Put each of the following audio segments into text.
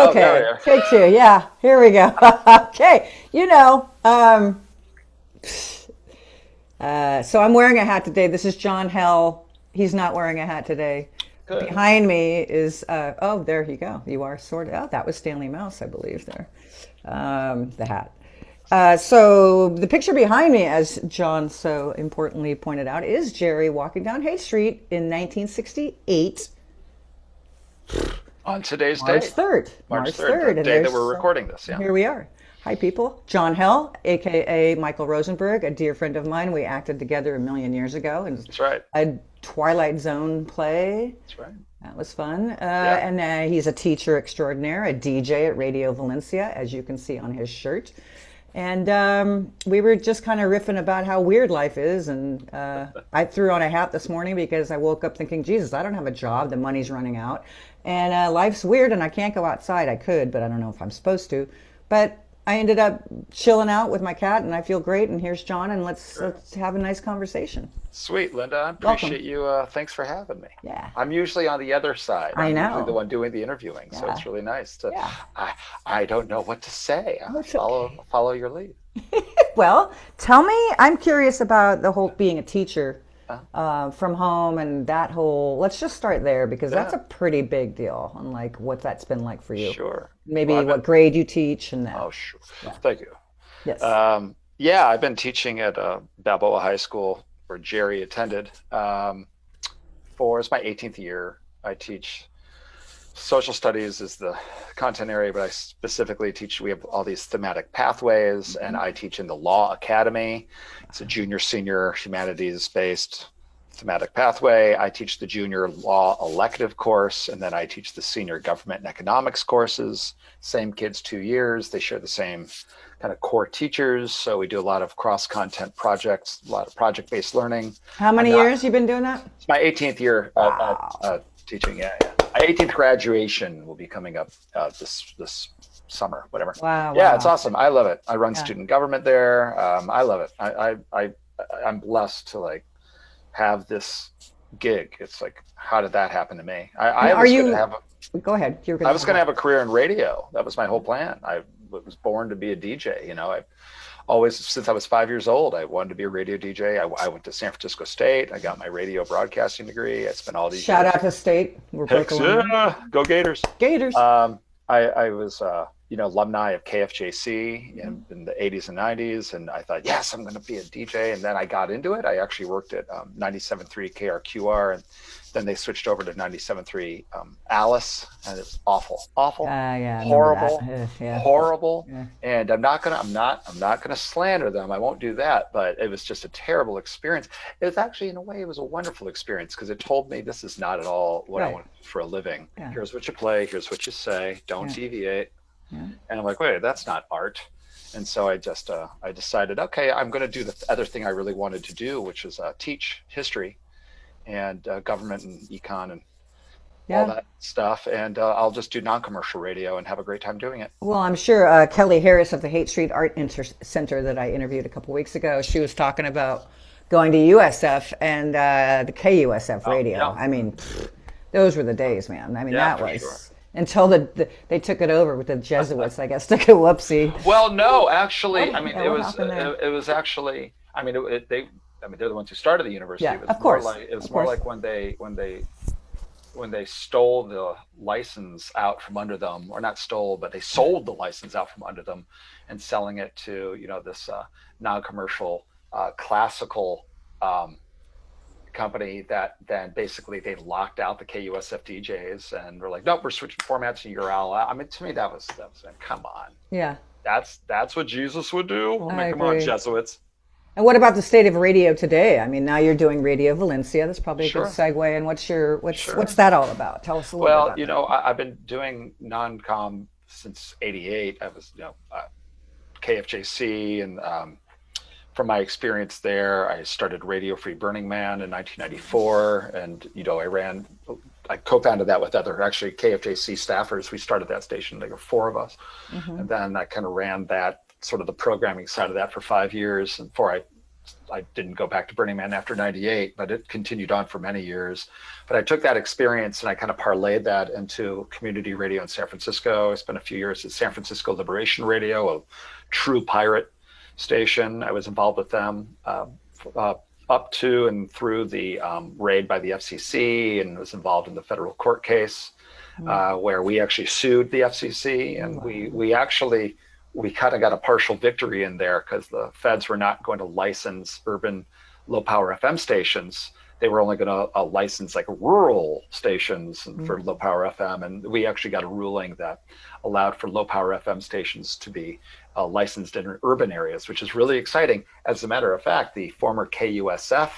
Okay, there we are. take two. Yeah, here we go. Okay, so I'm wearing a hat today. This is John Hell. He's not wearing a hat today. Good. Behind me is, oh, there you go. You are sort of, oh, that was Stanley Mouse, I believe, there. The hat. So the picture behind me, as John so importantly pointed out, is Jerry walking down Haight Street in 1968. On today's March date. 3rd. March March 3rd, 3rd. the And day that we're recording this. Yeah. here we are. Hi, people. John Hell, a.k.a. Michael Rosenberg, a dear friend of mine. We acted together a million years ago in That's right. a Twilight Zone play. That's right. That was fun. Yeah. And he's a teacher extraordinaire, a DJ at Radio Valencia, as you can see on his shirt. And we were just kind of riffing about how weird life is. And I threw on a hat this morning because I woke up thinking, Jesus, I don't have a job. The money's running out. And life's weird and I can't go outside. I could, but I don't know if I'm supposed to. But I ended up chilling out with my cat and I feel great. And here's John, and let's have a nice conversation. Sweet, Linda. I Welcome. appreciate you. Thanks for having me. Yeah. I'm usually on the other side. I I'm know. usually the one doing the interviewing, so Yeah. it's really nice to. Yeah. I don't know what to say. I That's okay. follow your lead. Well, tell me, I'm curious about the whole being a teacher from home and that whole, let's just start there because that's a pretty big deal and like what that's been like for you. Sure. Maybe Well, what grade you teach and that. Oh, sure. Thank you. Yes. Yeah, I've been teaching at Balboa High School, where Jerry attended, it's my 18th year. I teach social studies is the content area, but I specifically teach, we have all these thematic pathways, and I teach in the Law Academy. It's a junior, senior, humanities-based thematic pathway. I teach the junior law elective course, and then I teach the senior government and economics courses. Same kids, 2 years. They share the same kind of core teachers. So we do a lot of cross-content projects, a lot of project-based learning. How many years you been doing that? It's my 18th year teaching. Yeah. My 18th graduation will be coming up this summer, whatever. Wow. Yeah, it's awesome. I love it. I run student government there. I love it. I'm blessed to like have this gig. It's like, how did that happen to me? I was going to have Go ahead. I was going to have a career in radio. That was my whole plan. I was born to be a DJ. You know, I always, since I was 5 years old, I wanted to be a radio DJ. I went to San Francisco State. I got my radio broadcasting degree. I spent all these Shout years. out to State. We're both alumni. Go Gators. Gators. I was, alumni of KFJC in the 80s and 90s. And I thought, yes, I'm going to be a DJ. And then I got into it. I actually worked at 97.3 KRQR. And then they switched over to 97.3 Alice. And it was awful, horrible, horrible. Yeah. And I'm not gonna slander them. I won't do that. But it was just a terrible experience. It was actually, in a way, it was a wonderful experience because it told me this is not at all what I want to do for a living. Yeah. Here's what you play. Here's what you say. Don't deviate. Yeah. And I'm like, wait, that's not art. And so I just I decided, okay, I'm going to do the other thing I really wanted to do, which is teach history and government and econ and all that stuff. And I'll just do non-commercial radio and have a great time doing it. Well, I'm sure Kelly Harris of the Haight Street Art Center that I interviewed a couple weeks ago, she was talking about going to USF and the KUSF radio. Yeah. I mean, those were the days, man. I mean, that was... Sure. Until they took it over with the Jesuits, I guess. Took a whoopsie. Well, no, actually, I mean, it was actually, I mean, they're the ones who started the university. Yeah, of course. It was more like when they stole the license out from under them, or not stole, but they sold the license out from under them, and selling it to this non-commercial classical company that then basically they locked out the KUSF DJs and were like, nope, we're switching formats and you're all out. I mean, to me, that was come on. Yeah. That's what Jesus would do. I mean, come agree. on, Jesuits. And what about the state of radio today? I mean, now you're doing Radio Valencia. That's probably a good segue. And what's that all about? Tell us a little bit about that. I've been doing non-com since '88. I was, KFJC, and from my experience there, I started Radio Free Burning Man in 1994, and I co-founded that with other actually KFJC staffers. We started that station. There were 4 of us, and then I kind of ran that sort of the programming side of that for 5 years, and before I didn't go back to Burning Man after 98, but it continued on for many years. But I took that experience and I kind of parlayed that into community radio in San Francisco. I spent a few years at San Francisco Liberation Radio, a true pirate station. I was involved with them up to and through the raid by the FCC, and was involved in the federal court case where we actually sued the FCC, and we kind of got a partial victory in there because the feds were not going to license urban low power FM stations. They were only going to license like rural stations for low power FM. And we actually got a ruling that allowed for low power FM stations to be licensed in urban areas, which is really exciting. As a matter of fact, the former KUSF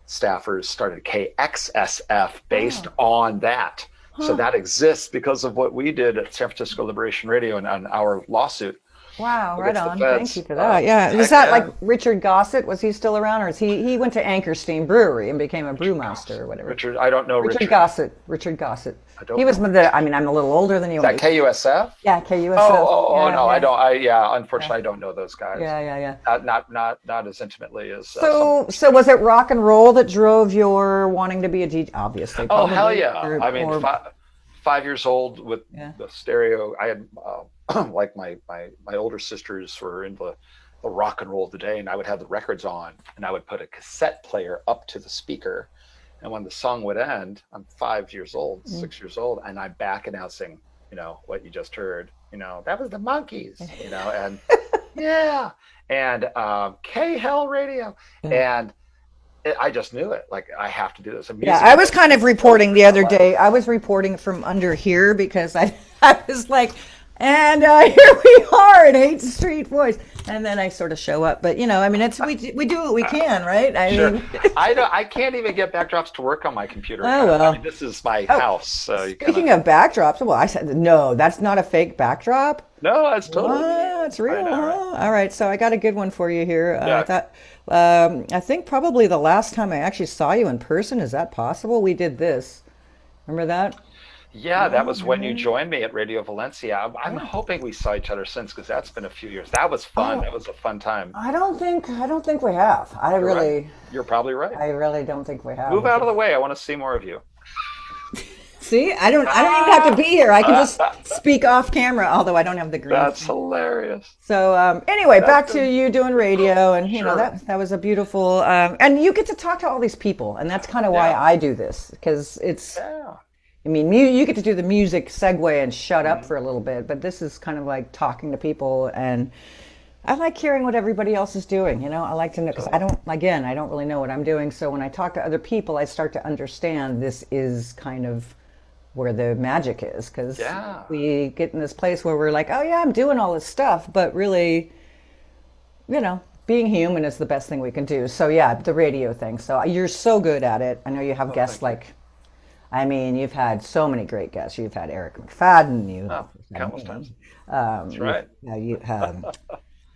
staffers started KXSF based on that. So that exists because of what we did at San Francisco Liberation Radio and on our lawsuit. Wow, right on. Thank you for that. Yeah. Was that like Richard Gossett? Was he still around, or is he went to Anchorstein Brewery and became a brewmaster or whatever? Richard, I don't know Richard Gossett. Richard Gossett. He was I'm a little older than you. Is that KUSF? Yeah, KUSF. No, I don't. Unfortunately, I don't know those guys. Yeah. Not as intimately as. So was it rock and roll that drove your wanting to be a DJ? Obviously. Oh hell yeah! I mean, 5 years old with the stereo. I had like my older sisters were into the rock and roll of the day, and I would have the records on, and I would put a cassette player up to the speaker, and when the song would end, I'm 5 years old, 6 years old, and I'm back announcing, what you just heard, that was the Monkees, and and K-Hell Radio, and I just knew it. Like, I have to do this. I was kind of reporting the other day. I was reporting from under here because I was like, and here we are at Haight Street Voice, and then I sort of show up. But it's we do what we can, right? I can't even get backdrops to work on my computer. Oh well, I mean, this is my house. So speaking of backdrops, well, I said no, that's not a fake backdrop. No, that's totally. It's real. All right, so I got a good one for you here. I think probably the last time I actually saw you in person. Is that possible? We did this. Remember that? Yeah, that was when you joined me at Radio Valencia. I'm hoping we saw each other since, because that's been a few years. That was fun. That was a fun time. I don't think we have. You're probably right. I really don't think we have. Move out of the way. I want to see more of you. See, I don't even have to be here. I can just speak off camera, although I don't have the green. That's hilarious. So anyway, back to you doing radio, and that was a beautiful. And you get to talk to all these people, and that's kind of why I do this, because it's. Yeah. I mean, you get to do the music segue and shut up for a little bit, but this is kind of like talking to people, and I like hearing what everybody else is doing. I like to know, because I don't really know what I'm doing. So when I talk to other people, I start to understand this is kind of where the magic is, because we get in this place where we're like, oh yeah, I'm doing all this stuff, but really, being human is the best thing we can do. So yeah, the radio thing. So you're so good at it. I know you have guests you've had so many great guests. You've had Eric McFadden. Countless times. That's right. You have,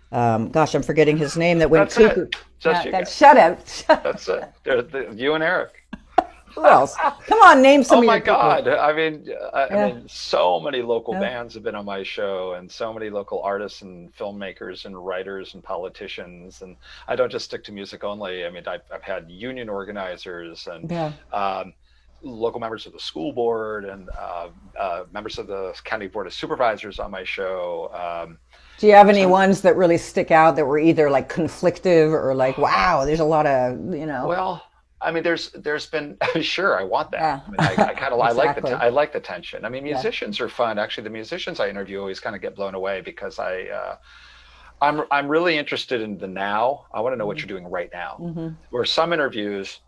gosh, I'm forgetting his name. That went cuckoo. Shut up. That's it. You and Eric. Who else? Come on, name some. Oh my God! I mean, so many local bands have been on my show, and so many local artists and filmmakers and writers and politicians. And I don't just stick to music only. I mean, I've had union organizers and local members of the school board and members of the county board of supervisors on my show. Do you have any ones that really stick out that were either like conflictive or like, wow, there's a lot of, Well, I mean, there's been, sure, I want that. Yeah. I mean, I kind of, exactly. I like the tension. I mean, musicians are fun. Actually, the musicians I interview always kind of get blown away because I'm really interested in the now. I want to know what you're doing right now. Mm-hmm. Where some interviews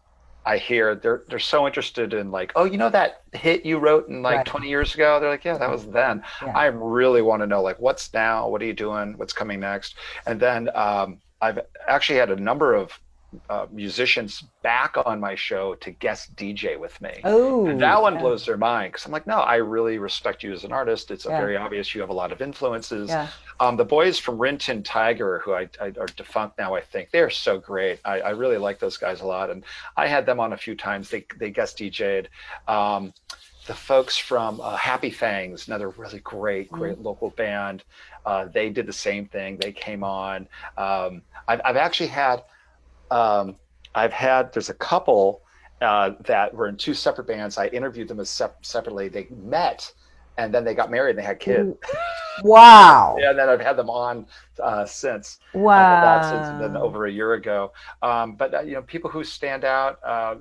I hear they're so interested in like, oh, that hit you wrote in like 20 years ago. They're like, yeah, that was then. Yeah. I really want to know like, what's now? What are you doing? What's coming next? And then I've actually had a number of musicians back on my show to guest DJ with me. Oh, and that one blows their mind because I'm like, no, I really respect you as an artist. It's very obvious you have a lot of influences. Yeah. The boys from Rin Tin Tiger, who are defunct now, I think, they're so great. I really like those guys a lot, and I had them on a few times. They guest DJ'd. The folks from Happy Fangs, another really great local band, they did the same thing. They came on. I've actually had Um, there's a couple that were in two separate bands. I interviewed them separately. They met and then they got married and they had kids. Wow. Yeah, and then I've had them on since. That's been Wow. over a year ago. But people who stand out, I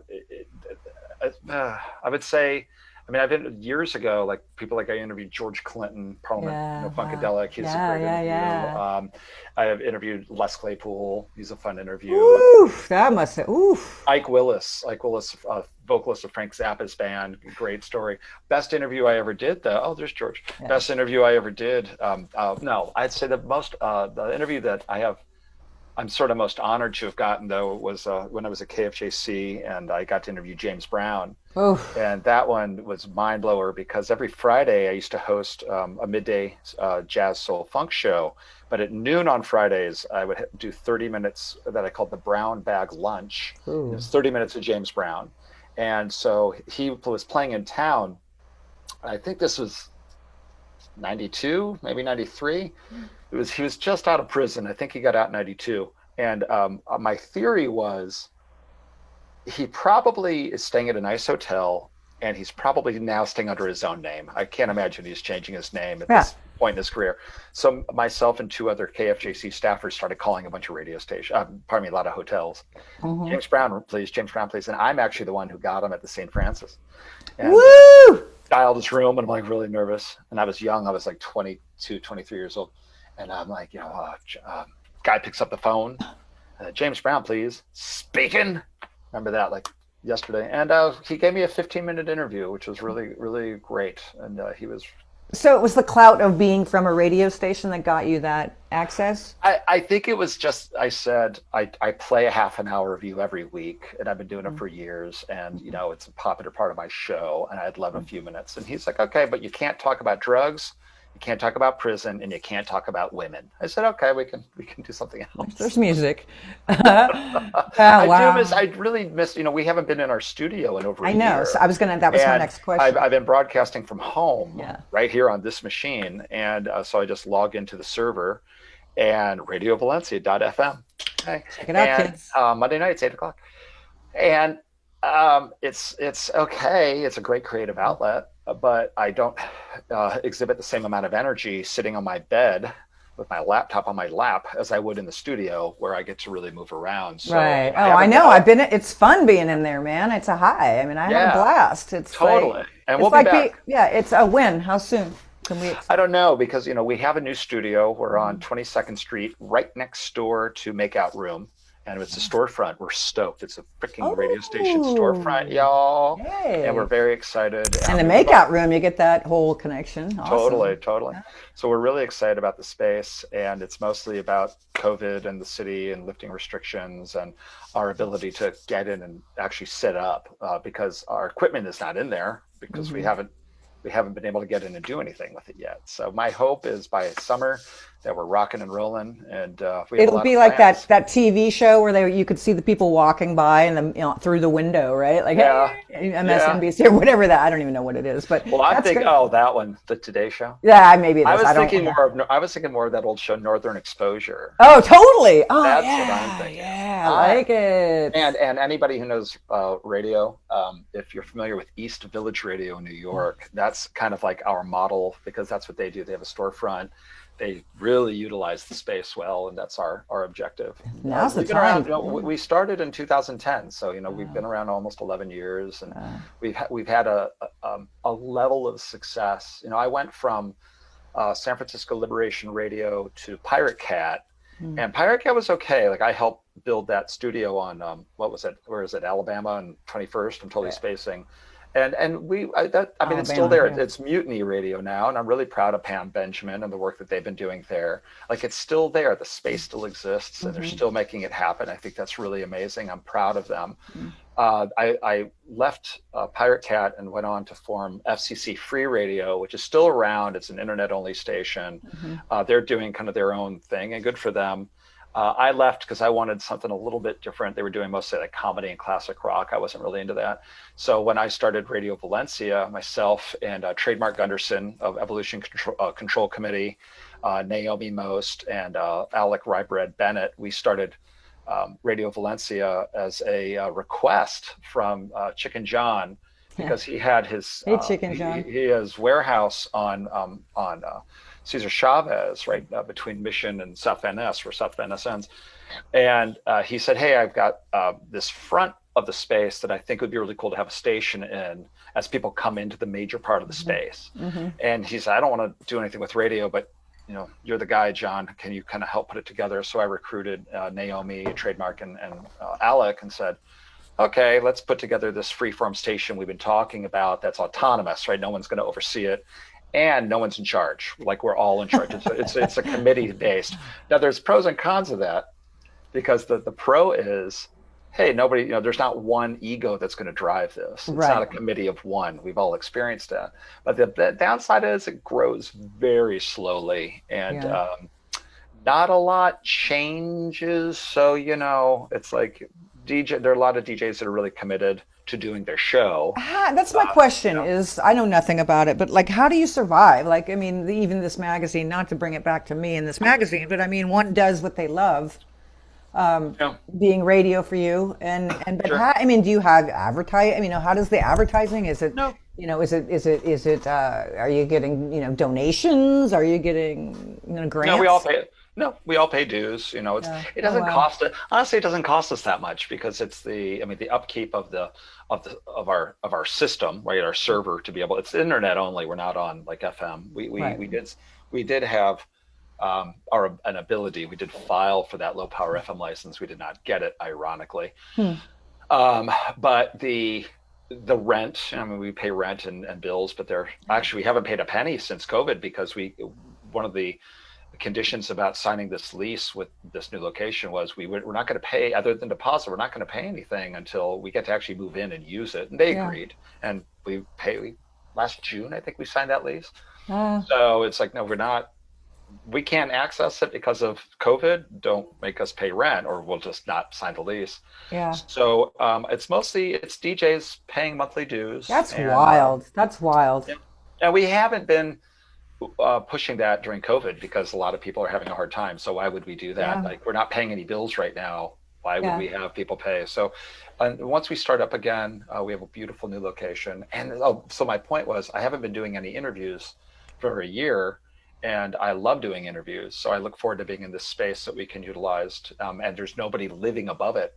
would say, I mean, I've been years ago, like people like I interviewed George Clinton, Parliament, Yeah. Wow. Funkadelic. He's a Yeah, great yeah, interview. yeah. I have interviewed Les Claypool. He's a fun interview. Oof, that must have, oof. Ike Willis, vocalist of Frank Zappa's band. Great story. Best interview I ever did, though. Oh, there's George. Yeah. Best interview I ever did. No, I'd say the interview that I'm sort of most honored to have gotten, though, was when I was at KFJC and I got to interview James Brown. Oof. And that one was mind blower because every Friday I used to host a midday jazz soul funk show. But at noon on Fridays, I would do 30 minutes that I called the Brown Bag Lunch. It was 30 minutes of James Brown. And so he was playing in town. I think this was 92, maybe 93. He was just out of prison. I think he got out in 92. And my theory was he probably is staying at a nice hotel and he's probably now staying under his own name. I can't imagine he's changing his name at this point in his career. So myself and two other KFJC staffers started calling a bunch of radio stations, a lot of hotels. Mm-hmm. James Brown, please. And I'm actually the one who got him at the St. Francis. And Woo! dialed his room and I'm like really nervous. And I was young. I was like 22, 23 years old. And I'm like, guy picks up the phone. James Brown, please. Speaking. Remember that like yesterday. And he gave me a 15-minute interview, which was really, really great. And he was. So it was the clout of being from a radio station that got you that access? I think it was just, I said, I play a half an hour of you every week and I've been doing it for years. And, it's a popular part of my show and I'd love a few minutes. And he's like, okay, but you can't talk about drugs. You can't talk about prison and you can't talk about women. I said, okay, we can do something else. There's music. I really miss, we haven't been in our studio in over a year. I know. So that was my next question. I've been broadcasting from home right here on this machine. And so I just log into the server and radiovalencia.fm. Okay. Check it out, kids. Monday nights, 8:00. And it's okay. It's a great creative outlet, but I don't exhibit the same amount of energy sitting on my bed with my laptop on my lap as I would in the studio where I get to really move around. So right. Oh, I know. It's fun being in there, man. It's a high. I mean, I had a blast. It's totally. Like, and we'll be back. It's a win. How soon can we? I don't know because, we have a new studio. We're on 22nd Street, right next door to Makeout Room. And it's a storefront. We're stoked. It's a freaking radio station storefront, y'all. Hey. And we're very excited. And the Makeout Room, you get that whole connection. Awesome. Totally. Yeah. So we're really excited about the space. And it's mostly about COVID and the city and lifting restrictions and our ability to get in and actually set up because our equipment is not in there because we haven't been able to get in and do anything with it yet. So my hope is by summer that we're rocking and rolling, and it'll be like that TV show where you could see the people walking by and through the window, right? Like MSNBC or whatever that. I don't even know what it is, but I think that one, the Today Show. Yeah, maybe it is. I was thinking more of that old show, Northern Exposure. Oh, totally. Oh, that's what I'm thinking. Yeah, I like it. And anybody who knows radio, if you're familiar with East Village Radio in New York, that's kind of like our model because that's what they do. They have a storefront. They really utilize the space well, and that's our objective. Now's the time. We started in 2010, so we've been around almost 11 years, and we've had a level of success. I went from San Francisco Liberation Radio to Pirate Cat, and Pirate Cat was okay. Like I helped build that studio on what was it? Where is it? Alabama and 21st. I'm totally spacing. And it's still there. Yeah. It's Mutiny Radio now, and I'm really proud of Pam Benjamin and the work that they've been doing there. Like it's still there. The space still exists, and they're still making it happen. I think that's really amazing. I'm proud of them. I left Pirate Cat and went on to form FCC Free Radio, which is still around. It's an internet-only station. They're doing kind of their own thing, and good for them. I left because I wanted something a little bit different. They were doing mostly like comedy and classic rock. I wasn't really into that. So when I started Radio Valencia, myself and Trademark Gunderson of Evolution Control Committee, Naomi Most, and Alec Rybread Bennett, we started Radio Valencia as a request from Chicken John, because he had his Hey, Chicken John. his warehouse on Cesar Chavez, right between Mission and South Van Ness, where South Van Ness ends. And he said, "Hey, I've got this front of the space that I think would be really cool to have a station in as people come into the major part of the space." And he said, "I don't want to do anything with radio, but you're the guy, John. Can you kind of help put it together?" So I recruited Naomi, Trademark, and Alec, and said, "Okay, let's put together this freeform station we've been talking about that's autonomous, right? No one's going to oversee it, and no one's in charge. Like, we're all in charge. It's a committee based." Now, there's pros and cons of that, because the pro is, hey, nobody, there's not one ego that's going to drive this. It's not a committee of one. We've all experienced that. But the downside is it grows very slowly, and not a lot changes. So, it's like there are a lot of DJs that are really committed to doing their show. That's my question. Is I know nothing about it, but like, how do you survive? Like, I mean, even this magazine, not to bring it back to me in this magazine, but I mean, one does what they love. Being radio for you, but Sure. I mean, do you have advertise? I mean, how does the advertising? Is it No. is it? Are you getting donations? Are you getting grants? No, we all pay. No, we all pay dues. It doesn't cost it. Honestly, it doesn't cost us that much, because it's the upkeep of our system, right? Our server to be able. It's internet only. We're not on like FM. We did have an ability. We did file for that low power FM license. We did not get it, ironically. But the rent, we pay rent and bills, but we haven't paid a penny since COVID, because one of the conditions about signing this lease with this new location was we're not going to pay, other than deposit, we're not going to pay anything until we get to actually move in and use it. And they agreed, and we last June, I think we signed that lease. So it's like, no, we can't access it because of COVID. Don't make us pay rent, or we'll just not sign the lease. So it's DJs paying monthly dues. That's wild. That's wild. And we haven't been pushing that during COVID, because a lot of people are having a hard time. So why would we do that? Like, we're not paying any bills right now. Why would we have people pay? So once we start up again, we have a beautiful new location. And so my point was, I haven't been doing any interviews for a year. And I love doing interviews. So I look forward to being in this space that we can utilize. And there's nobody living above it.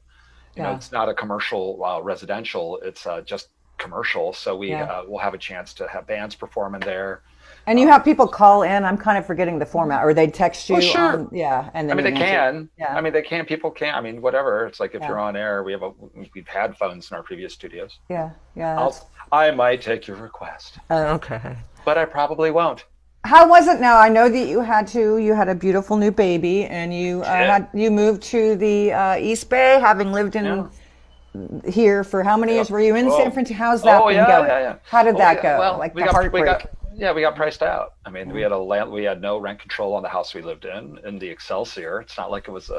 It's not a commercial residential. It's just commercial. So we'll have a chance to have bands perform in there. And you have people call in. I'm kind of forgetting the format, or they text you. Oh, sure. And then they can. Yeah. They can. People can. Whatever. It's like, if you're on air, we've had phones in our previous studios. Yeah. I might take your request. Okay. But I probably won't. How was it now? I know that you had a beautiful new baby, and you moved to the East Bay, having lived in here for how many years? Were you in San Francisco? How's that been going? Yeah. How did that go? Well, like the heartbreak. We got priced out. We had no rent control on the house we lived in the Excelsior. It's not like it was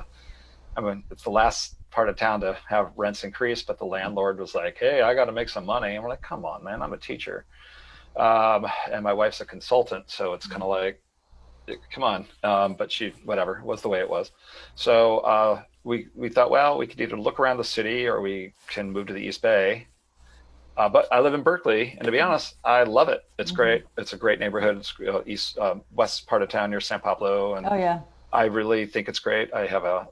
it's the last part of town to have rents increase, but the landlord was like, "Hey, I got to make some money." And we're like, "Come on, man, I'm a teacher." And my wife's a consultant, so it's kind of like, come on. But she, whatever, was the way it was. So we thought, well, we could either look around the city, or we can move to the East Bay. But I live in Berkeley, and to be honest, I love it. It's great. It's a great neighborhood. It's west part of town near San Pablo, and I really think it's great. I have a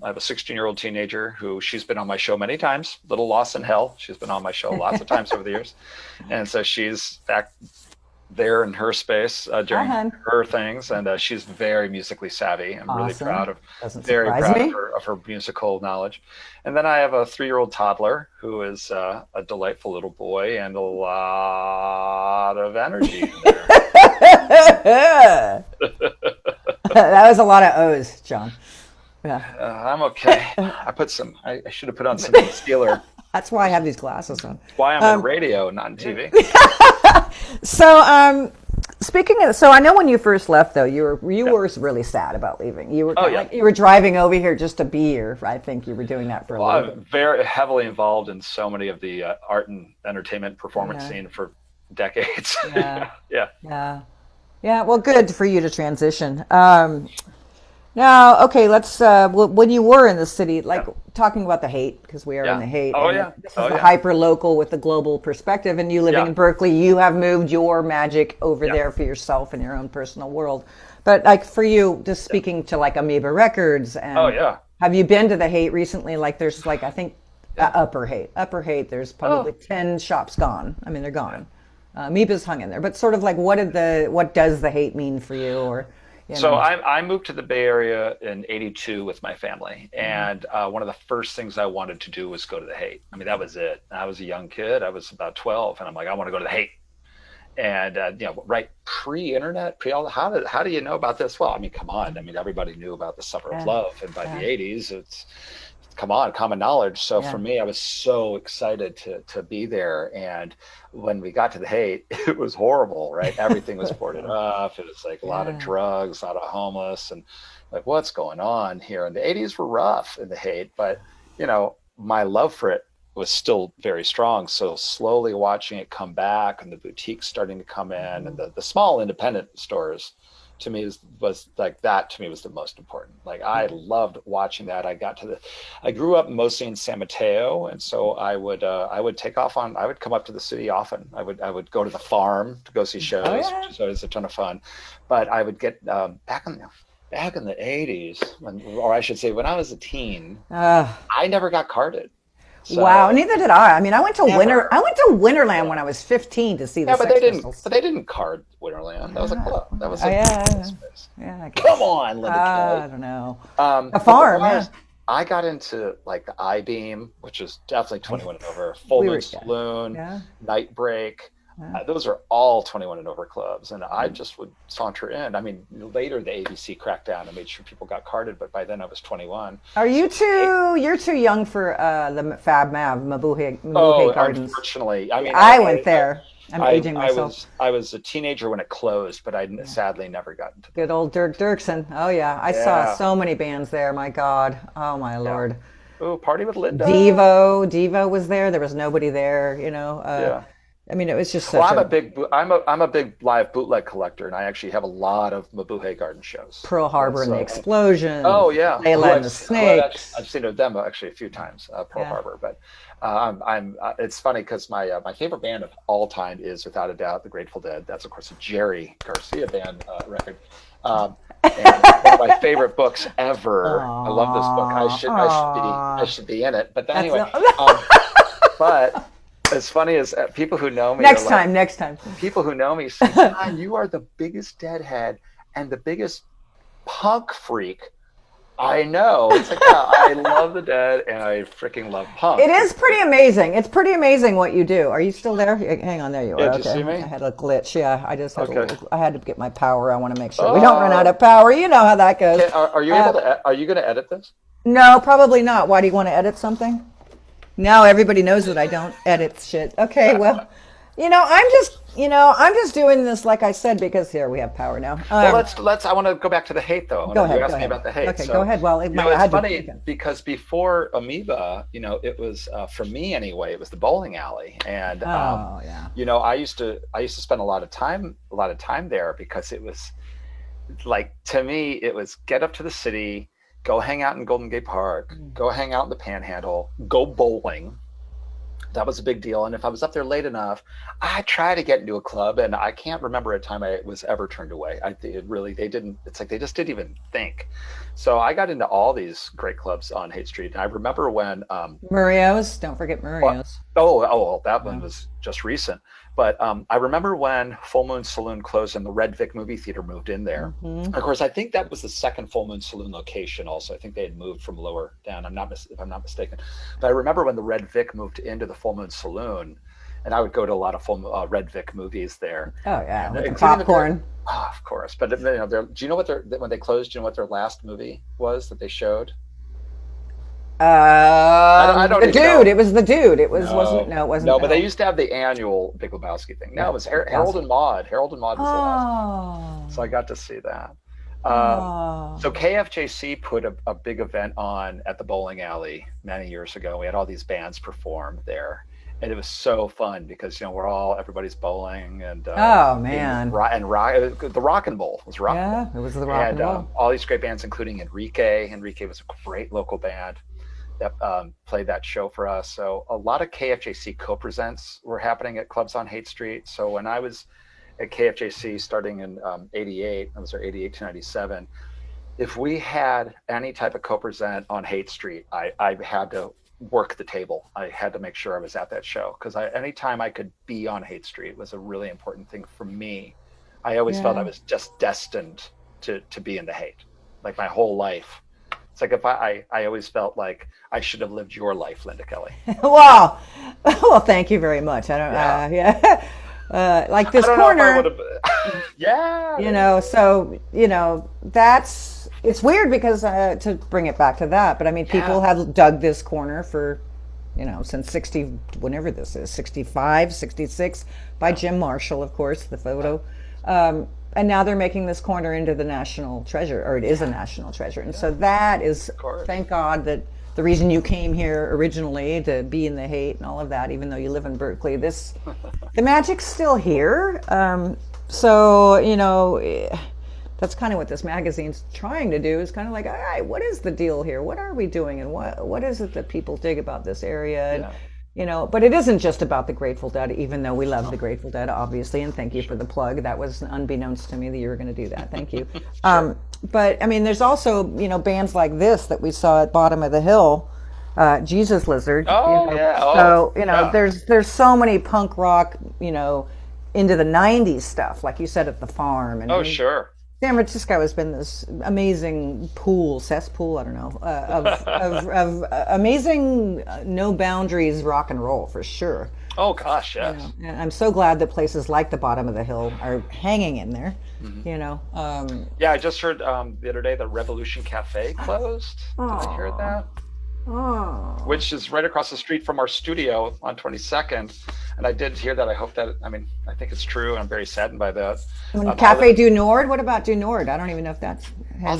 16-year-old teenager who, she's been on my show many times. Little Lost in Hell. She's been on my show lots of times over the years, and so she's back there in her space during her things, and she's very musically savvy. I'm really proud of her musical knowledge. And then I have a 3-year-old toddler who is a delightful little boy, and a lot of energy in there. That was a lot of O's, John. Yeah. I'm okay. I should have put on some concealer. That's why I have these glasses on. Why I'm on radio, not on TV. So, speaking of, so I know when you first left, though, you were really sad about leaving. You were you were driving over here just to be here. I think you were doing that for a little bit. I'm very heavily involved in so many of the art and entertainment performance scene for decades. Yeah. Well, good for you to transition. Now, okay, let's, when you were in the city, like talking about the Haight, because we are in Yeah. the Haight, Oh and yeah. this is Oh the yeah. hyper local with the global perspective, and you living Yeah. in Berkeley, you have moved your magic over Yeah. there for yourself in your own personal world. But like for you, just Yeah. speaking to like Amoeba Records, Oh and yeah. have you been to the Haight recently? Like there's like, I think Yeah. Upper Haight, there's probably Oh 10 shops gone. I mean, they're yeah. gone. Amoeba's hung in there, but sort of like what does the Haight mean for you, or, you So know? I moved to the Bay Area in '82 with my family, Mhm. and one of the first things I wanted to do was go to the Haight. I mean, that was it. I was a young kid. I was about 12, and I'm like, I want to go to the Haight. And right pre-internet, pre all. How do you know about this? Well, I mean, come on. I mean, everybody knew about the Summer of Yeah, Love, and by the yeah, '80s, it's come on, common knowledge. So for yeah. me, I was so excited to be there. And when we got to the Haight, it was horrible, right? Everything was boarded up. It was like a lot of Yeah. drugs, a lot of homeless, and like what's going on here? And the '80s were rough in the Haight, but my love for it was still very strong. So slowly watching it come back and the boutiques starting to come in and Mhm. the small independent stores to me was like that to me was the most important. Like I loved watching that. I grew up mostly in San Mateo. And so I would take off I would come up to the city often. I would go to the farm to go see Oh shows, yeah. which is always a ton of fun. But I would get back in the '80s or I should say when I was a teen, Uh, I never got carded. wow. So Neither did I. I mean, never. I went to Winterland when Yeah. I was 15 to see the Yeah, but they Sex didn't. Pistols. But they didn't card Winterland. That was a club. That was Oh, a yeah, space. yeah. I Come guess. on, Linda Kay. I don't know. A But the farm, yeah. bars, I got into like the I Beam, which is definitely I, 21 and over. Full we Moon were, yeah, Saloon, yeah, Night Break. yeah. Those are all 21 and over clubs, and I just would saunter in. I mean, later the ABC cracked down and made sure people got carded, but by then I was 21. Are So you too? You're too young for the Fab Mav oh, Mabuhay Gardens. unfortunately, I mean, I went there. I'm aging myself. I was a teenager when it closed, but I Yeah. sadly never got into the. Good old Dirk Dirksen. Oh yeah, I saw Yeah, so many bands there. My God. Oh my yeah. Lord. Oh, Party with Linda. Devo was there. There was nobody there. Yeah. I mean, it was just Well, such a I'm a big live bootleg collector, and I actually have a lot of Mabuhay Garden shows. Pearl And Harbor and the so, Explosion, oh yeah, Layla and the I've Snakes. seen them actually a few times, Pearl Yeah. Harbor. But it's funny because my favorite band of all time is without a doubt the Grateful Dead. That's of course a Jerry Garcia band record. Um, and one of my favorite books ever. I love this book. Aw, I aw. should be in it. But That's anyway, but as funny as people who know me are next like, time. Next time. people who know me say, John, you are the biggest deadhead and the biggest punk freak I know. It's like, yeah, I love the Dead and I freaking love punk. It is pretty amazing. It's pretty amazing what you do. Are you still there? Hang on, there you Yeah, are. did you Okay. see me? I had a glitch. Yeah, I just had a Okay. little, I had to get my power. I want to make sure we don't run out Oh, of power. You know how that goes. are you Uh, able to? Are you going to edit this? no, probably not. Why do you want to edit something? Now everybody knows that I don't edit shit. Okay, well, I'm just doing this like I said because here we have power now. Well, let's. I want to go back to the Haight though. Go You ahead. Go asked me ahead. about the Haight. Okay, So, go ahead. Well, I it's had to funny think of- because before Amoeba, it was for me anyway. It was the bowling alley, and Oh yeah. I used to spend a lot of time there because it was like to me it was get up to the city, go hang out in Golden Gate Park, go hang out in the Panhandle, go bowling. That was a big deal. And if I was up there late enough, I try to get into a club, and I can't remember a time I was ever turned away. They didn't. It's like they just didn't even think. So I got into all these great clubs on Haight Street, and I remember when Murrio's. Don't forget well, Murrio's. well, that one Yeah. was just recent. But I remember when Full Moon Saloon closed and the Red Vic movie theater moved in there. Hmm. Of course, I think that was the second Full Moon Saloon location. Also, I think they had moved from lower down. If I'm not mistaken. But I remember when the Red Vic moved into the Full Moon Saloon, and I would go to a lot of Red Vic movies there. Oh yeah, And with the including popcorn. of course. But do you know when they closed? Do you know what their last movie was that they showed? I don't The even know. dude. It was the dude. It was wasn't. No, No, it wasn't. no, but they No. used to have the annual Big Lebowski thing. No, Yeah, it was Big Harold Lebowski. and Maude. Harold and Maude was the last, Oh. so I got to see that. Oh. So KFJC put a big event on at the bowling alley many years ago. We had all these bands perform there, and it was so fun because everybody's bowling and Oh man. the Rock and Bowl was Rock and Yeah, Bowl, it was the rock and and roll. all these great bands, including Enrique. Enrique was a great local band that played that show for us. So a lot of KFJC co-presents were happening at clubs on Haight Street. So when I was at KFJC starting in '88, I was there '88 to '97. If we had any type of co-present on Haight Street, I had to work the table. I had to make sure I was at that show because anytime I could be on Haight Street was a really important thing for me. I always felt I Yeah. was just destined to be in the Haight, like my whole life. It's like if I always felt like I should have lived your life, Linda Kelly. Wow. Well, thank you very much. I don't. Yeah. Yeah. Like this I don't know if I corner. would have. Yeah. So it's weird because to bring it back to that, but I mean, people Yeah. have dug this corner for, since 60, whenever this is, 65, 66, by Jim Marshall, of course, the photo. And now they're making this corner into the national treasure, or it is a national treasure. And so that is, course. thank God that the reason you came here originally to be in the Haight and all of that, even though you live in Berkeley, the magic's still here. That's kind of what this magazine's trying to do, is kind of like, all right, what is the deal here? What are we doing? And what is it that people dig about this area? And, but it isn't just about the Grateful Dead, even though we love the Grateful Dead, obviously, and thank you for the plug. That was unbeknownst to me that you were going to do that. Thank you. But I mean, there's also, bands like this that we saw at Bottom of the Hill, Jesus Lizard. Oh, yeah. So, yeah. there's so many punk rock, into the 90s stuff, like you said, at the farm. And Sure. San Francisco has been this amazing cesspool, I don't know, of amazing no boundaries rock and roll, for sure. Oh gosh, yes. And I'm so glad that places like the Bottom of the Hill are hanging in there. Yeah, I just heard the other day that Revolution Cafe closed. Did I hear that? Oh. Which is right across the street from our studio on 22nd. And I did hear that. I think it's true. I'm very saddened by that. Cafe du Nord? What about du Nord? I don't even know if that's...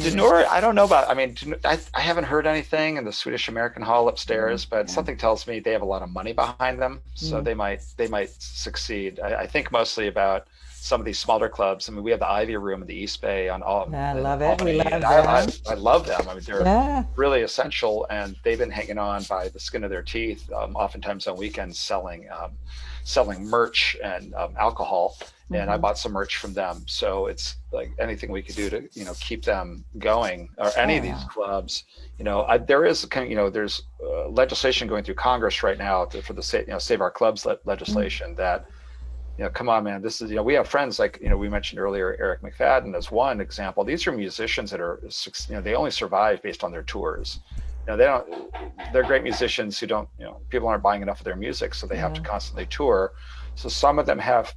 Du Nord, I don't know about. I haven't heard anything in the Swedish American Hall upstairs, but something tells me they have a lot of money behind them, so they might succeed. I think mostly about some of these smaller clubs. I mean, we have the Ivy Room in the East Bay on all. I love it. We love them. I love them. I mean, they're really essential, and they've been hanging on by the skin of their teeth. Oftentimes on weekends, selling merch and alcohol. And I bought some merch from them. So it's like anything we could do to keep them going, or any of these clubs. There is there's legislation going through Congress right now for the Save Our Clubs legislation that. Come on, man. This is, we have friends like, we mentioned earlier, Eric McFadden as one example. These are musicians that are, they only survive based on their tours. They're great musicians who don't, people aren't buying enough of their music, so they have to constantly tour. So some of them have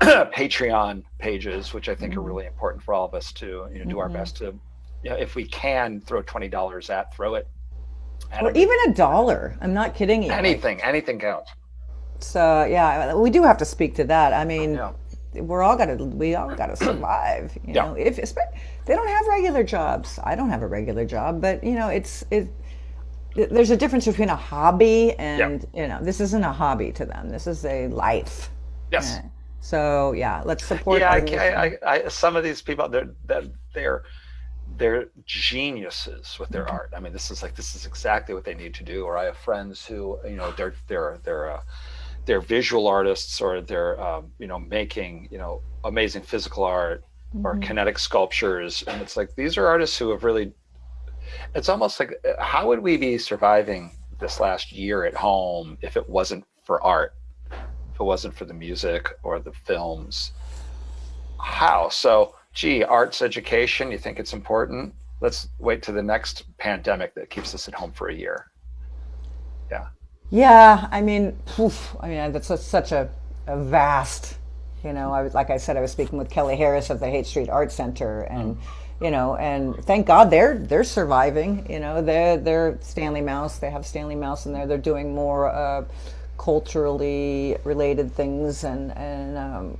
Patreon pages, which I think are really important for all of us to, do our best to, if we can throw $20 throw it. Or even $1. I'm not kidding you. Anything counts. So we do have to speak to that. I mean, we all got to survive. If they don't have regular jobs, I don't have a regular job, but there's a difference between a hobby and this isn't a hobby to them. This is a life. Yes. So let's support. I some of these people, they're geniuses with their art. I mean, this is exactly what they need to do. Or I have friends who they're visual artists, or they're making amazing physical art or kinetic sculptures, and it's like these are artists who have really. It's almost like, how would we be surviving this last year at home if it wasn't for art, if it wasn't for the music or the films? How? So, arts education. You think it's important? Let's wait to the next pandemic that keeps us at home for a year. Yeah. Yeah, I mean, that's such a vast, like I said, I was speaking with Kelly Harris of the Haight Street Art Center, and and thank God they're surviving. They're Stanley Mouse. They have Stanley Mouse in there. They're doing more culturally related things, and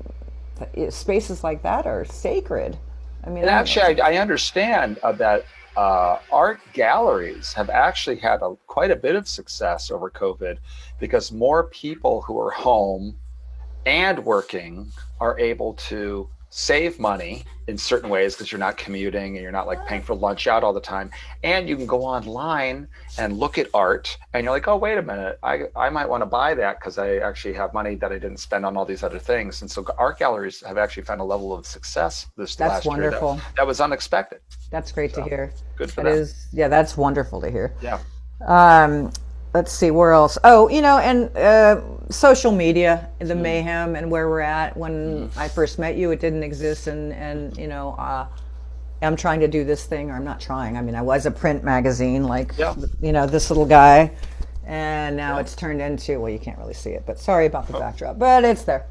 spaces like that are sacred. I mean, and actually, I understand that art galleries have actually had quite a bit of success over COVID because more people who are home and working are able to save money in certain ways because you're not commuting and you're not like paying for lunch out all the time, and you can go online and look at art and you're like, oh, wait a minute, I might want to buy that because I actually have money that I didn't spend on all these other things. And so art galleries have actually found a level of success this last wonderful. year that was unexpected. That's great to hear. Good for them. Yeah, that's wonderful to hear. Yeah. Let's see, where else? Oh, and social media, the mayhem and where we're at. When I first met you, it didn't exist. And I'm trying to do this thing, or I'm not trying. I mean, I was a print magazine, like, this little guy. And now it's turned into, well, you can't really see it, but sorry about the backdrop, but it's there.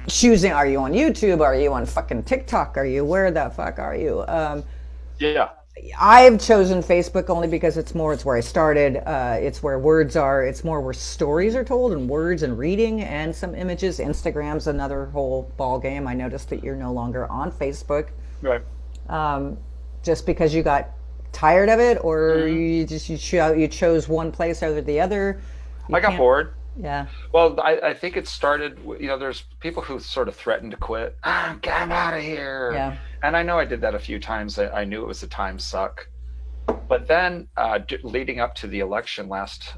Choosing, are you on YouTube? Are you on fucking TikTok? Where the fuck are you? I've chosen Facebook only because it's where I started. It's where words are. It's more where stories are told, and words and reading and some images. Instagram's another whole ball game. I noticed that you're no longer on Facebook. Right. Just because you got tired of it, or you chose one place over the other. I got bored. Yeah. Well, I think it started, there's people who sort of threatened to quit. Get out of here. Yeah. And I know I did that a few times. I knew it was a time suck. But then leading up to the election last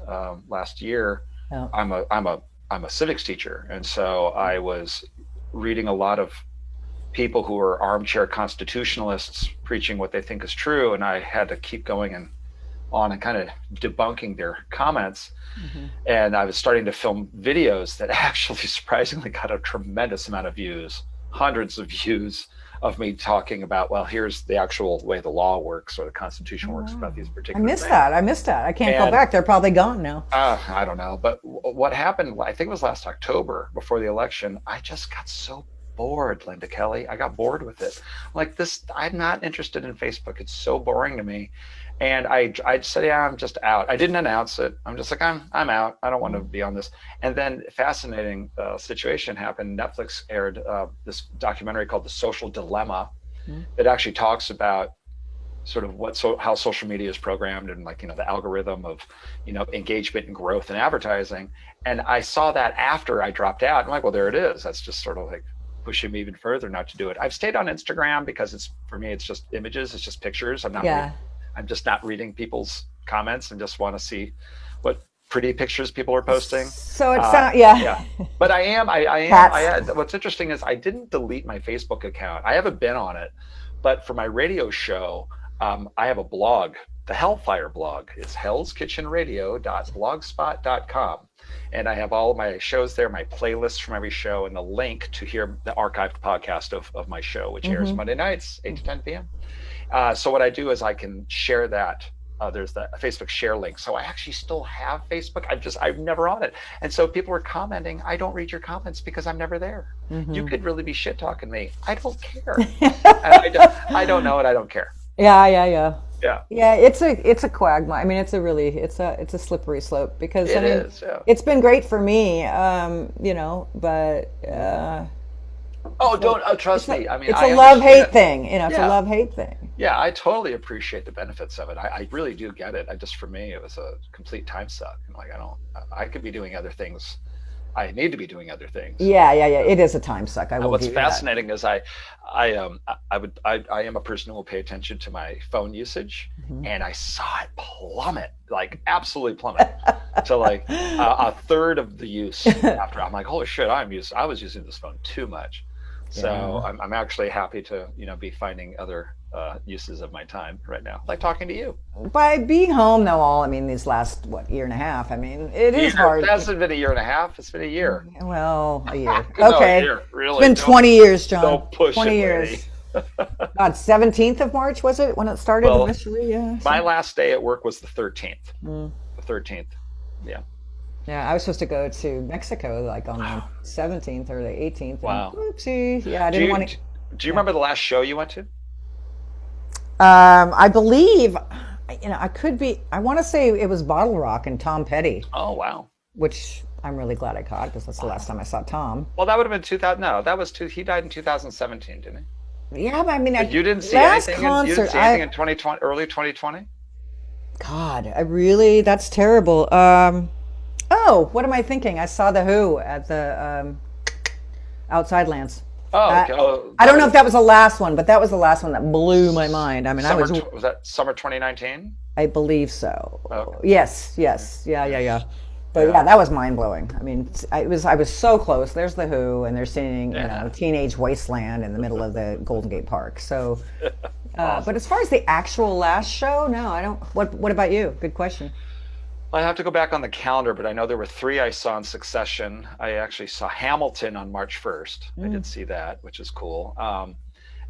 year, I'm a civics teacher. And so I was reading a lot of people who are armchair constitutionalists preaching what they think is true. And I had to keep going on and kind of debunking their comments. And I was starting to film videos that actually surprisingly got a tremendous amount of views, hundreds of views of me talking about, well, here's the actual way the law works or the Constitution works about these particular things. I missed that. I can't go back. They're probably gone now. I don't know. But what happened, I think it was last October before the election, I just got so bored, Linda Kelly. I got bored with it. Like this, I'm not interested in Facebook. It's so boring to me. And I said, yeah, I'm just out. I didn't announce it. I'm just like, I'm out. I don't want to be on this. And then fascinating situation happened. Netflix aired this documentary called The Social Dilemma that actually talks about sort of how social media is programmed and the algorithm of, engagement and growth and advertising. And I saw that after I dropped out. I'm like, well, there it is. That's just sort of like pushing me even further not to do it. I've stayed on Instagram because for me, it's just images. It's just pictures. I'm just not reading people's comments and just want to see what pretty pictures people are posting. So it's yeah. But I am. What's interesting is I didn't delete my Facebook account. I haven't been on it, but for my radio show, I have a blog, the Hellfire blog. It's hellskitchenradio.blogspot.com, and I have all of my shows there, my playlists from every show, and the link to hear the archived podcast of my show, which airs Monday nights, 8 to 10 p.m. So what I do is I can share that. There's the Facebook share link. So I actually still have Facebook. I'm never on it. And so people are commenting. I don't read your comments because I'm never there. You could really be shit talking me. I don't care. I don't know it. I don't care. Yeah. It's a quagmire. I mean, it's a slippery slope because it's been great for me, but. Trust me. I mean, it's a love-hate thing. It's a love-hate thing. Yeah, I totally appreciate the benefits of it. I really do get it. For me, it was a complete time suck. I could be doing other things. I need to be doing other things. Yeah. It is a time suck. What's fascinating is I am a person who will pay attention to my phone usage, and I saw it plummet, like absolutely plummet, to like a third of the use. After I'm like, holy shit, I was using this phone too much. So I'm actually happy to be finding other uses of my time right now, like talking to you. By being home though, these last year and a half. It is hard. It hasn't been a year and a half. It's been a year. Well, a year. No, okay. A year, really. It's been 20 years, John. Don't push 20 it, years. God, 17th of March was it when it started initially? Yeah. My last day at work was the 13th. The 13th. Yeah. Yeah, I was supposed to go to Mexico on the 17th or the 18th. Wow. Oopsie. Yeah, I didn't want to. Do you remember the last show you went to? I believe, I could be. I want to say it was Bottle Rock and Tom Petty. Oh wow. Which I'm really glad I caught because that's the last time I saw Tom. Well, that would have been 2000. No, that was he died in 2017, didn't he? Yeah, but I mean, But you didn't see last anything. You didn't concert, see anything in 2020, early 2020. God, that's terrible. Oh, what am I thinking? I saw the Who at the Outside Lands. Oh, That okay. Oh, I that don't know if was that was the last one, but that was the last one that blew my mind. I mean, summer. Was that summer 2019? I believe so. Okay. Yes, Yeah. yes, yeah, yeah, yeah. But Yeah. yeah, that was mind blowing. I mean, I was so close. There's the Who, and they're singing, Yeah. Teenage Wasteland in the middle of the Golden Gate Park. So, but Awesome. as far as the actual last show, no, I don't. What about you? Good question. I have to go back on the calendar, but I know there were three I saw in succession. I actually saw Hamilton on March 1st. I did see that, which is cool.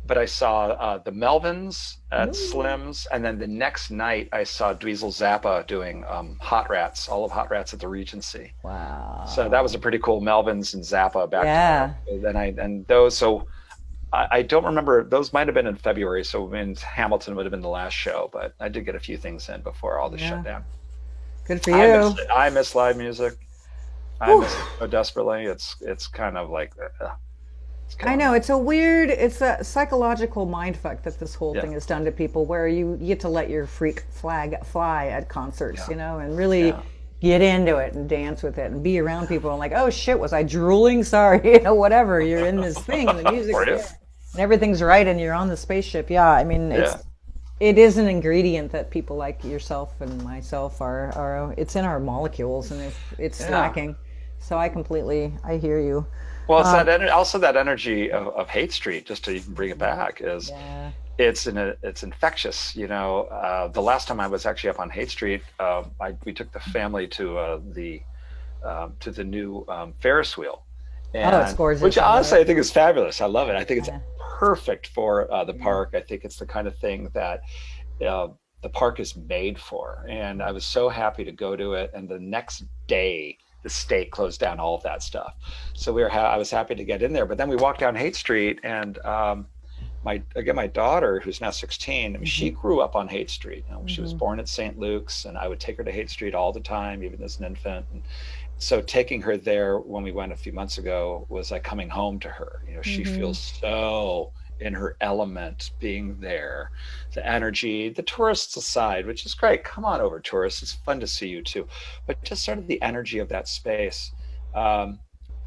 But I saw the Melvins at Ooh. Slim's, and then the next night I saw Dweezil Zappa doing Hot Rats, all of Hot Rats at the Regency. So that Wow. was a pretty cool Melvins and Zappa back to back. Yeah. And those, so I don't remember, those might have been in February, so in Hamilton would have been the last show, but I did get a few things in before all this shut Yeah. down. Good for you. I miss live music. I Whew. miss it so desperately. It's kind of like it's I killing know me. it's a psychological mind fuck that this whole Yeah, thing has done to people, where you get to let your freak flag fly at concerts, yeah, and really yeah. get into it and dance with it and be around people and like, oh shit, was I drooling? Sorry, whatever. You're in this thing and the music's For you. there and everything's right and you're on the spaceship. Yeah, I mean, Yeah, it is an ingredient that people like yourself and myself are it's in our molecules, and if it's yeah. slacking, so I hear you. Well, it's Um, also that energy of Haight Street. Just to even bring it back, is yeah. it's infectious. The last time I was actually up on Haight Street, we took the family to the new Ferris wheel, Oh, it's and which gorgeous. I love honestly it. I think is fabulous. I love it. I think it's Yeah. perfect for the Yeah. park. I think it's the kind of thing that uh, the park is made for. And I was so happy to go to it. And the next day, the state closed down all of that stuff. So I was happy to get in there. But then we walked down Haight Street, and my daughter, who's now 16, I mean, she Hmm. grew up on Haight Street. She was Hmm. born at St. Luke's, and I would take her to Haight Street all the time, even as an infant. And so taking her there when we went a few months ago was like coming home to her. She Hmm. feels so in her element being there. The energy, the tourists aside, which is great. Come on over, tourists. It's fun to see you too. But just sort of the energy of that space. Um,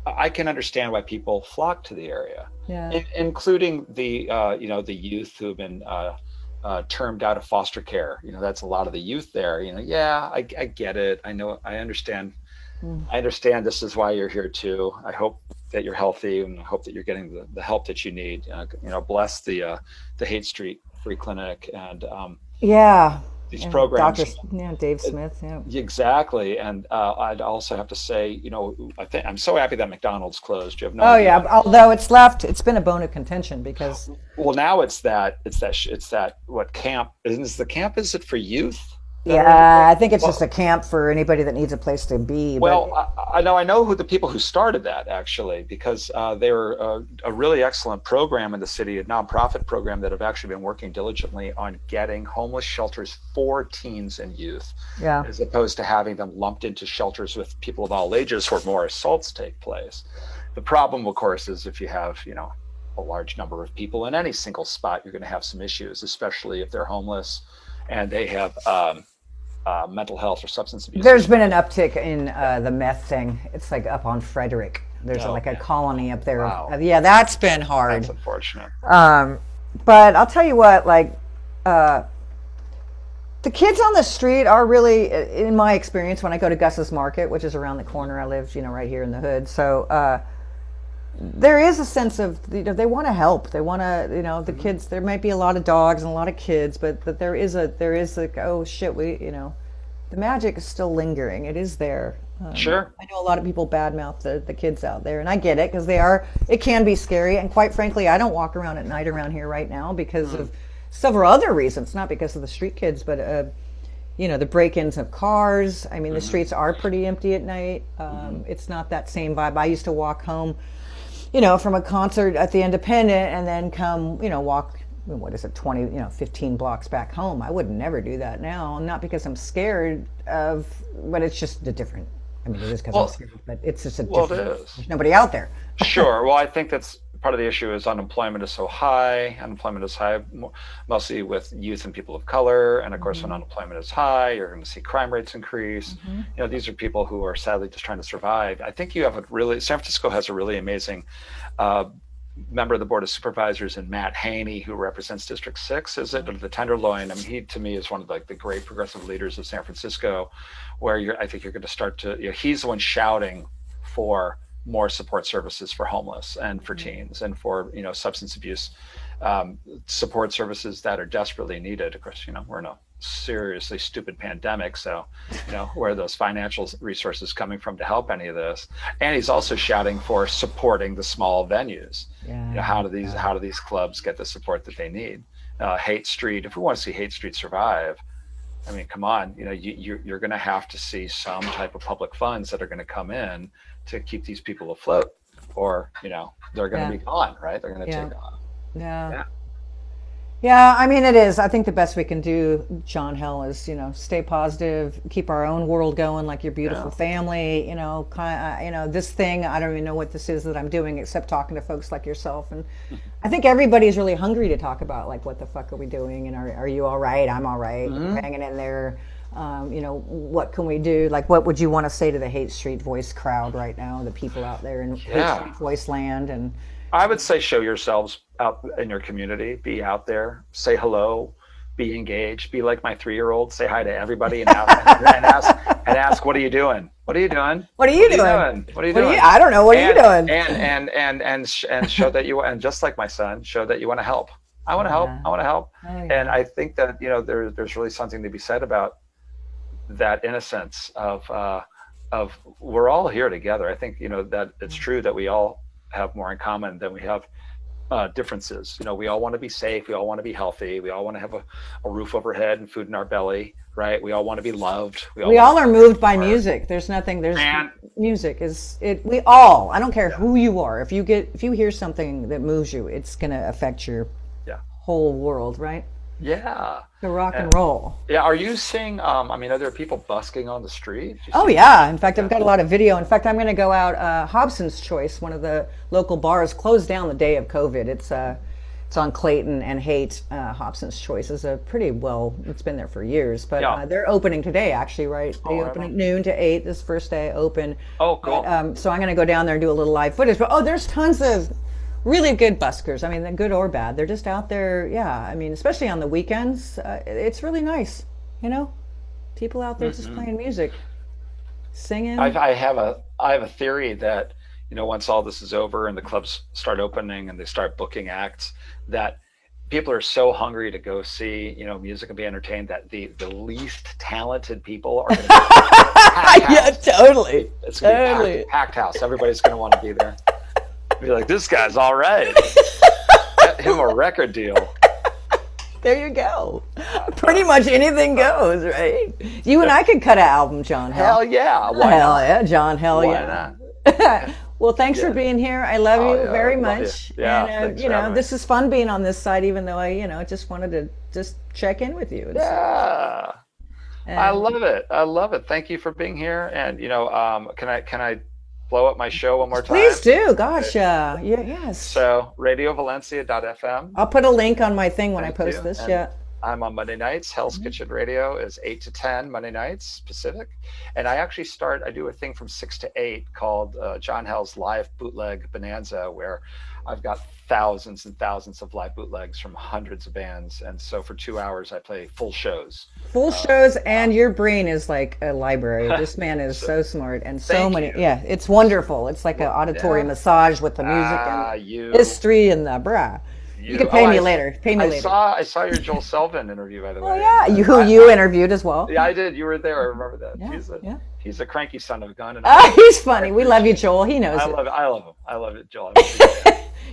I can understand why people flock to the area, Yeah. including the youth who've been termed out of foster care. That's a lot of the youth there. Yeah, I get it. I know, I understand. Mm. I understand this is why you're here too. I hope that you're healthy, and I hope that you're getting the help that you need. Bless the Haight Street Free Clinic and Yeah. these And programs. Dave Uh, Smith. Yeah. Exactly. And I'd also have to say, I think I'm so happy that McDonald's closed. You have no Oh yeah. idea. Although it's been a bone of contention because Well, now it's that what camp isn't this the camp? Is it for youth that are yeah, I think it's just well, a camp for anybody that needs a place to be. But Well, I know who the people who started that actually, because they were a really excellent program in the city, a nonprofit program that have actually been working diligently on getting homeless shelters for teens and youth, yeah. as opposed to having them lumped into shelters with people of all ages where more assaults take place. The problem, of course, is if you have, a large number of people in any single spot, you're going to have some issues, especially if they're homeless and they have mental health or substance abuse There's issues. been an uptick in the meth thing. It's like up on Frederick. There's Oh, like a man. colony up there. Wow. Yeah, that's been That's hard. unfortunate. Um, but I'll tell you what, like uh, the kids on the street are really, in my experience, when I go to Gus's Market, which is around the corner. I live, right here in the hood. So there is a sense of, they want to help. They want to, the Mhm. kids. There might be a lot of dogs and a lot of kids, but there is like, oh shit, the magic is still lingering. It is there. Sure. I know a lot of people badmouth the kids out there, and I get it because it can be scary. And quite frankly, I don't walk around at night around here right now because Mm. of several other reasons, not because of the street kids, but the break-ins of cars. I mean, the Hmm. streets are pretty empty at night. Hmm. It's not that same vibe. I used to walk home, from a concert at the Independent, and then come, walk. What is it, 20, 15 blocks back home? I would never do that now. Not because I'm scared of, but it's just a different. I mean, it is because I'm Well, scared, but it's just a well, it different. is. There's nobody out there. Sure. Well, I think part of the issue is unemployment is so high. Unemployment is high mostly with youth and people of color. And of course, when unemployment is high, you're going to see crime rates increase. These are people who are sadly just trying to survive. I think you have San Francisco has a really amazing member of the Board of Supervisors in Matt Haney, who represents District 6, is it? Or the Tenderloin. I mean, he to me is one of the great progressive leaders of San Francisco, where I think you're going to start to, he's the one shouting for more support services for homeless and for teens and for, substance abuse support services that are desperately needed. Of course, we're in a seriously stupid pandemic, so where are those financial resources coming from to help any of this? And he's also shouting for supporting the small venues. How do these clubs get the support that they need? Haight Street, if we want to see Haight Street survive, I mean, come on, you're going to have to see some type of public funds that are going to come in to keep these people afloat, or they're going to be gone, right? They're going to take off. Yeah, I mean, it is. I think the best we can do, John Hell, is stay positive, keep our own world going, like your beautiful family. This thing, I don't even know what this is that I'm doing except talking to folks like yourself. And I think everybody's really hungry to talk about, like, what the fuck are we doing, and are you all right? I'm all right. We're hanging in there. What can we do? Like, what would you want to say to the Haight Street Voice crowd right now, the people out there in Haight Street Voice land? And I would say show yourselves out in your community, be out there, say hello, be engaged, be like my 3-year-old, say hi to everybody and ask, what are you doing? What are you doing? What are you doing? What are you doing? I don't know. What are you doing? And show that and just like my son, show that you want to help. I want to help. I want to help. Oh, yeah. And I think that, there's really something to be said about that innocence of we're all here together. I think, that it's true that we all have more in common than we have differences. We all want to be safe. We all want to be healthy. We all want to have a roof overhead and food in our belly, right? We all want to be loved. We all are moved by music. Music is it. We all, I don't care who you are. If you hear something that moves you, it's going to affect your whole world, right? Yeah. The rock and roll. Yeah. Are you seeing, are there people busking on the street? Oh, yeah. In fact, I've got a lot of video. In fact, I'm going to go out. Hobos Choice, one of the local bars, closed down the day of COVID. It's on Clayton and Haight. Hobos Choice is it's been there for years, but they're opening today, actually, right? They open at noon to 8, this first day open. Oh, cool. But, so I'm going to go down there and do a little live footage. But, there's tons of really good buskers. I mean, they're good or bad. They're just out there. Yeah. I mean, especially on the weekends, it's really nice. People out there just playing music, singing. I have a theory that, once all this is over and the clubs start opening and they start booking acts, that people are so hungry to go see, music and be entertained, that the least talented people are going to be yeah, totally. It's going to be packed house. Everybody's going to want to be there. Be like, this guy's all right. Get him a record deal. There you go. Pretty much anything goes, right? You and I could cut an album, John Hell. Hell yeah. John Hell. Why not? Well, thanks for being here. I love you very much. Yeah, and this is fun being on this side, even though I just wanted to just check in with you. I love it. Thank you for being here. And can I blow up my show one more time? Please do. Gosh, yes. So radiovalencia.fm. I'll put a link on my thing when I post this. And I'm on Monday nights. Hell's Kitchen Radio is 8 to 10 Monday nights Pacific, and I do a thing from 6 to 8 called John Hell's Live Bootleg Bonanza, where I've got thousands and thousands of live bootlegs from hundreds of bands, and so for 2 hours I play full shows. And your brain is like a library. This man is so smart and so many. Yeah, it's wonderful. It's like an auditory massage with the music and history and the You can pay me later. I saw your Joel Selvin interview, by the way. Oh yeah, you interviewed as well. Yeah, I did. You were there. I remember that. He's a cranky son of a gun. He's funny. We love you, Joel. He knows it. I love him. I love it, Joel.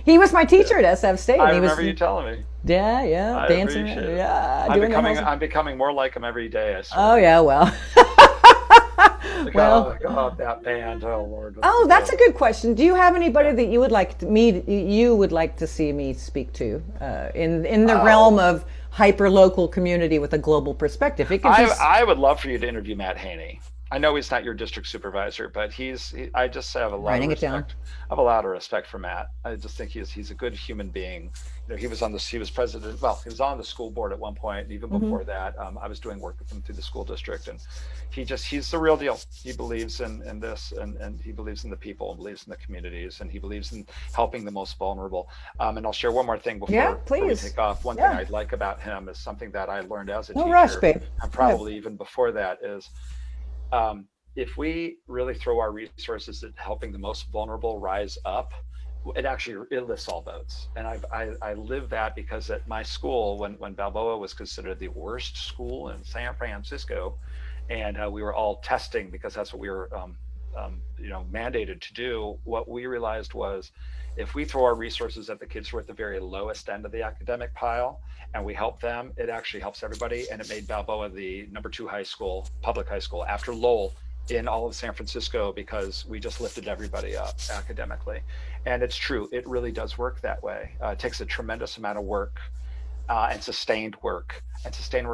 He was my teacher at SF State. I remember you telling me. Yeah, dancing. Yeah, I'm becoming more like him every day. I swear. Oh yeah, well. That band. Oh Lord. That's a good question. Do you have anybody that you would like to see me speak to in the realm of hyper local community with a global perspective? I would love for you to interview Matt Haney. I know he's not your district supervisor, but I just have a lot Writing of it down. respect. I have a lot of respect for Matt. I just think he's a good human being. He was he was president. Well, he was on the school board at one point. And even before that, I was doing work with him through the school district, and he's the real deal. He believes in this, and he believes in the people, and believes in the communities, and he believes in helping the most vulnerable. And I'll share one more thing before we take off. One thing I like about him is something that I learned as a teacher. No rush, babe. And probably even before that is. If we really throw our resources at helping the most vulnerable rise up, it lifts all boats. And I live that because at my school, when Balboa was considered the worst school in San Francisco, and we were all testing because that's what we were mandated to do, what we realized was if we throw our resources at the kids who are at the very lowest end of the academic pile and we help them, it actually helps everybody. And it made Balboa the #2 public high school after Lowell in all of San Francisco, because we just lifted everybody up academically. And it's true, it really does work that way. It takes a tremendous amount of work and sustained work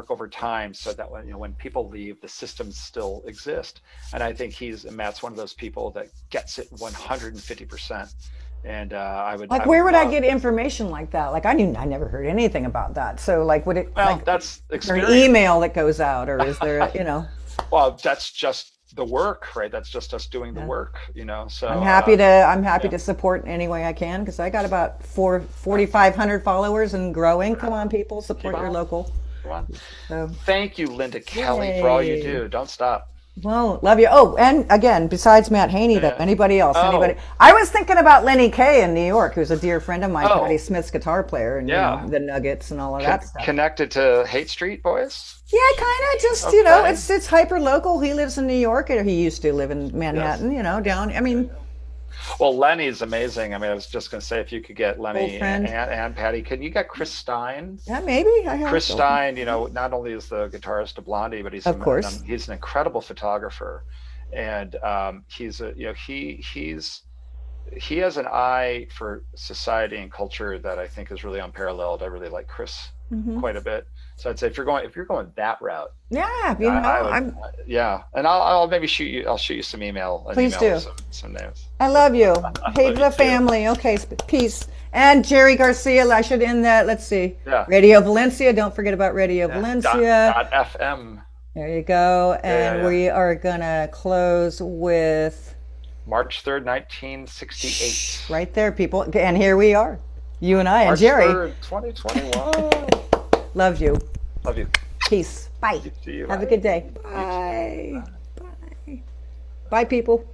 over time, so that when people leave, the systems still exist. And I think Matt's one of those people that gets it 150%. And where would I get information like that? Like I never heard anything about that. So would it? Well, that's experience. Is there an email that goes out, or is there Well, that's just the work, right? That's just us doing the work, So I'm happy to support in any way I can, because I got about 4,500 followers and growing. Come on, people, support your local. Come on. So, thank you, Linda Kelly, for all you do. Don't stop. Well, love you. Oh, and again, besides Matt Haney, anybody else? Anybody? I was thinking about Lenny Kay in New York, who's a dear friend of mine, Patty Smith's guitar player, and the Nuggets and all of that stuff. Connected to Haight Street boys? Yeah, kind of. Just it's hyper local. He lives in New York, or he used to live in Manhattan. Down. I mean. Well, Lenny's amazing. I mean, I was just going to say, if you could get Lenny and Patty, can you get Chris Stein? Yeah, maybe. Chris Stein, not only is the guitarist of Blondie, but he's an incredible photographer, and he has an eye for society and culture that I think is really unparalleled. I really like Chris quite a bit. So I'd say if you're going that route, and I'll maybe shoot you some email. Please do. Some names. I love you. Hate the family. Okay, peace. And Jerry Garcia, I should end that. Let's see. Yeah. Radio Valencia. Don't forget about Radio Valencia. .fm. There you go. And we are gonna close with March 3rd, 1968. Right there, people. And here we are. You and I March and Jerry. 3rd, 2021. Love you. Love you. Peace. Bye. See you. Have a good day. Bye. Bye. Bye, people.